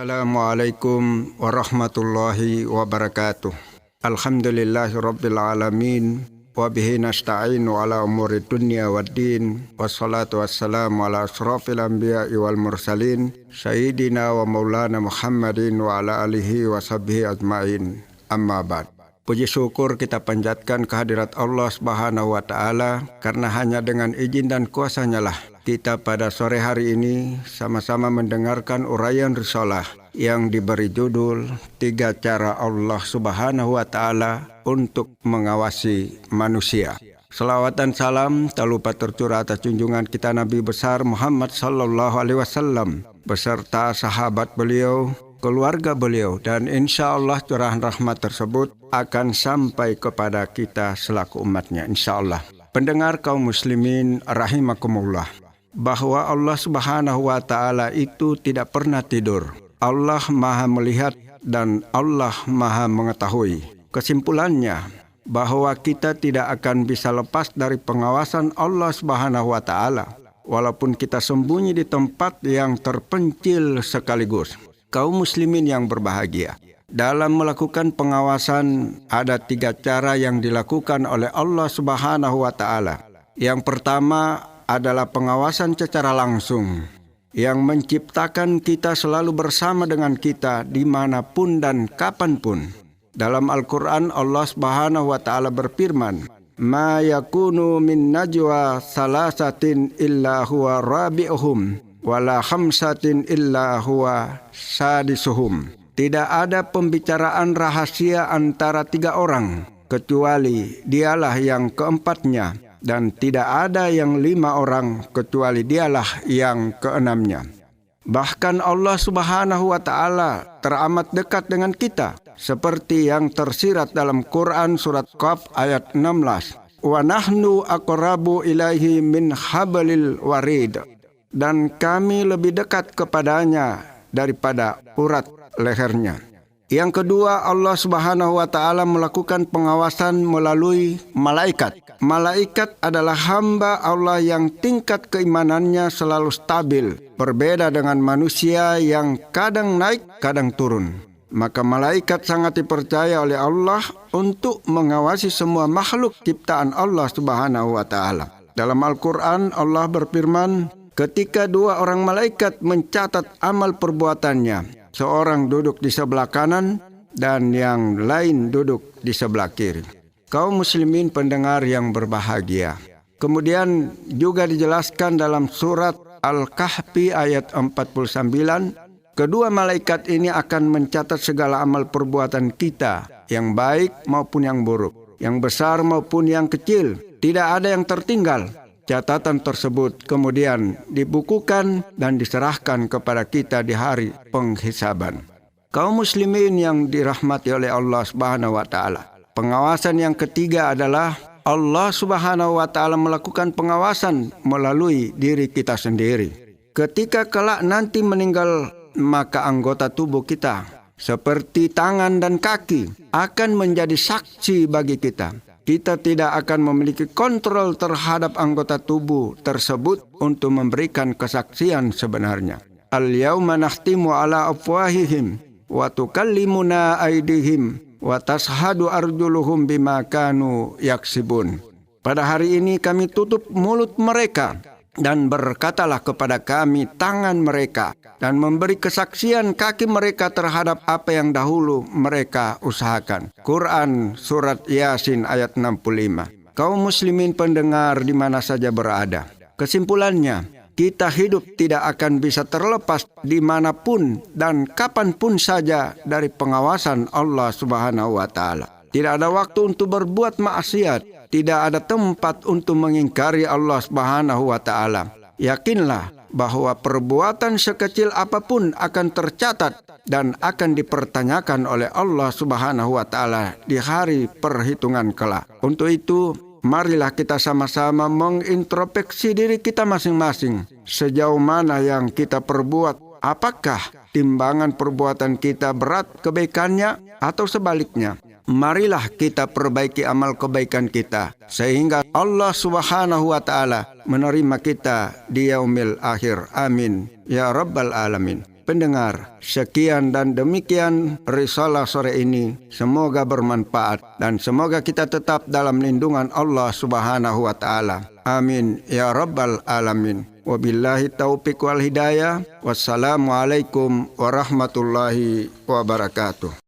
Assalamualaikum warahmatullahi wabarakatuh. Alhamdulillahi rabbil alamin. Wa bihi nasta'inu ala umuri dunya waddin. Wassalatu wassalamu ala asrafil anbiya'i wal mursalin. Sayyidina wa maulana Muhammadin wa ala alihi wa sahbihi ajma'in. Amma ba'd. Puji syukur kita panjatkan kehadirat Allah Subhanahu wa Ta'ala, karena hanya dengan izin dan kuasa-Nya lah kita pada sore hari ini sama-sama mendengarkan uraian risalah yang diberi judul 3 cara Allah Subhanahu wa Ta'ala untuk mengawasi manusia. Selawat dan salam tak lupa tercurah atas junjungan kita Nabi besar Muhammad sallallahu alaihi wasallam beserta sahabat beliau, keluarga beliau, dan insya Allah curahan rahmat tersebut akan sampai kepada kita selaku umatnya, insya Allah. Pendengar kaum muslimin rahimakumullah, bahwa Allah Subhanahu wa Ta'ala itu tidak pernah tidur. Allah Maha melihat dan Allah Maha mengetahui. Kesimpulannya, bahwa kita tidak akan bisa lepas dari pengawasan Allah Subhanahu wa Ta'ala, walaupun kita sembunyi di tempat yang terpencil sekaligus. Kaum muslimin yang berbahagia, dalam melakukan pengawasan ada 3 cara yang dilakukan oleh Allah Subhanahu wa Ta'ala. Yang pertama adalah pengawasan secara langsung, yang menciptakan kita selalu bersama dengan kita dimanapun dan kapanpun. Dalam Al-Quran Allah Subhanahu wa Ta'ala berfirman, "Ma yakunu min najwa salasatin illa huwa rabi'uhum, wala khamsatin illa huwa sadisuhum." Tidak ada pembicaraan rahasia antara 3 orang, kecuali dialah yang keempatnya, dan tidak ada yang 5 orang, kecuali dialah yang keenamnya. Bahkan Allah Subhanahu wa Ta'ala teramat dekat dengan kita, seperti yang tersirat dalam Quran surat Qaf ayat 16. "Wa nahnu aqrabu ilaihi min hablil warid." Dan kami lebih dekat kepadanya daripada urat lehernya. Yang kedua, Allah Subhanahu wa Ta'ala melakukan pengawasan melalui malaikat. Malaikat adalah hamba Allah yang tingkat keimanannya selalu stabil, berbeda dengan manusia yang kadang naik, kadang turun. Maka malaikat sangat dipercaya oleh Allah untuk mengawasi semua makhluk ciptaan Allah Subhanahu wa Ta'ala. Dalam Al-Quran Allah berfirman, ketika 2 orang malaikat mencatat amal perbuatannya, seorang duduk di sebelah kanan dan yang lain duduk di sebelah kiri. Kaum muslimin pendengar yang berbahagia, kemudian juga dijelaskan dalam surat Al-Kahfi ayat 49, kedua malaikat ini akan mencatat segala amal perbuatan kita, yang baik maupun yang buruk, yang besar maupun yang kecil. Tidak ada yang tertinggal. Catatan tersebut kemudian dibukukan dan diserahkan kepada kita di hari penghisaban. Kaum muslimin yang dirahmati oleh Allah Subhanahu wa Ta'ala, pengawasan yang ketiga adalah Allah Subhanahu wa Ta'ala melakukan pengawasan melalui diri kita sendiri. Ketika kelak nanti meninggal, maka anggota tubuh kita seperti tangan dan kaki akan menjadi saksi bagi kita. Kita tidak akan memiliki kontrol terhadap anggota tubuh tersebut untuk memberikan kesaksian sebenarnya. Al-yawma nakhtimu ala afwahihim wa tukallimuna aydihim wa tashhadu arjuluhum bima kanu yaksibun. Pada hari ini kami tutup mulut mereka, dan berkatalah kepada kami tangan mereka, dan memberi kesaksian kaki mereka terhadap apa yang dahulu mereka usahakan. Quran surat Yasin ayat 65. Kaum muslimin pendengar di mana saja berada, kesimpulannya, kita hidup tidak akan bisa terlepas dimanapun dan kapanpun saja dari pengawasan Allah Subhanahu wa Ta'ala. Tidak ada waktu untuk berbuat maksiat. Tidak ada tempat untuk mengingkari Allah Subhanahu wa Ta'ala. Yakinlah bahwa perbuatan sekecil apapun akan tercatat dan akan dipertanyakan oleh Allah Subhanahu wa Ta'ala di hari perhitungan kelak. Untuk itu, marilah kita sama-sama mengintrospeksi diri kita masing-masing. Sejauh mana yang kita perbuat? Apakah timbangan perbuatan kita berat kebaikannya atau sebaliknya? Marilah kita perbaiki amal kebaikan kita, sehingga Allah Subhanahu wa Ta'ala menerima kita di yaumil akhir. Amin ya rabbal alamin. pendengar. Sekian dan demikian risalah sore ini. Semoga bermanfaat dan semoga kita tetap dalam lindungan Allah Subhanahu wa taala. Amin ya rabbal alamin. Wabillahi taufiq wal hidayah. Wassalamualaikum warahmatullahi wabarakatuh.